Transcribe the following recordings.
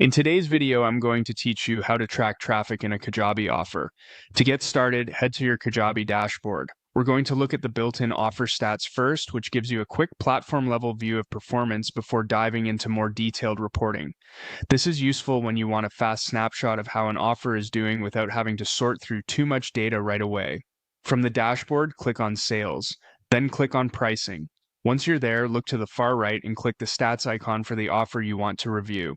In today's video, I'm going to teach you how to track traffic in a Kajabi offer. To get started, head to your Kajabi dashboard. We're going to look at the built-in offer stats first, which gives you a quick platform-level view of performance before diving into more detailed reporting. This is useful when you want a fast snapshot of how an offer is doing without having to sort through too much data right away. From the dashboard, click on Sales, then click on Pricing. Once you're there, look to the far right and click the stats icon for the offer you want to review.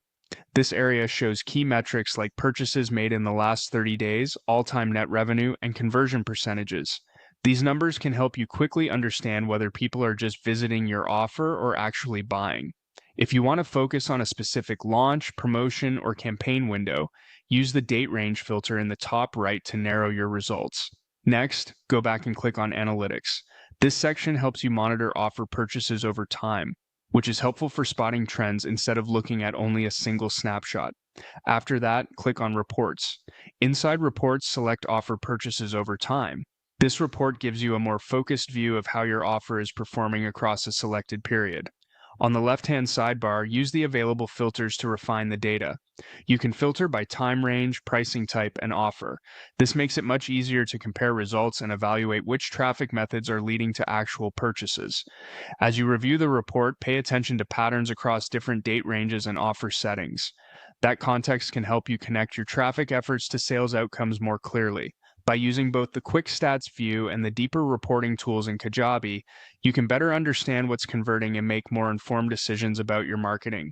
This area shows key metrics like purchases made in the last 30 days, all-time net revenue, and conversion percentages. These numbers can help you quickly understand whether people are just visiting your offer or actually buying. If you want to focus on a specific launch, promotion, or campaign window, use the date range filter in the top right to narrow your results. Next, go back and click on Analytics. This section helps you monitor offer purchases over time, which is helpful for spotting trends instead of looking at only a single snapshot. After that, click on Reports. Inside Reports, select Offer Purchases over time. This report gives you a more focused view of how your offer is performing across a selected period. On the left-hand sidebar, use the available filters to refine the data. You can filter by time range, pricing type, and offer. This makes it much easier to compare results and evaluate which traffic methods are leading to actual purchases. As you review the report, pay attention to patterns across different date ranges and offer settings. That context can help you connect your traffic efforts to sales outcomes more clearly. By using both the Quick Stats view and the deeper reporting tools in Kajabi, you can better understand what's converting and make more informed decisions about your marketing.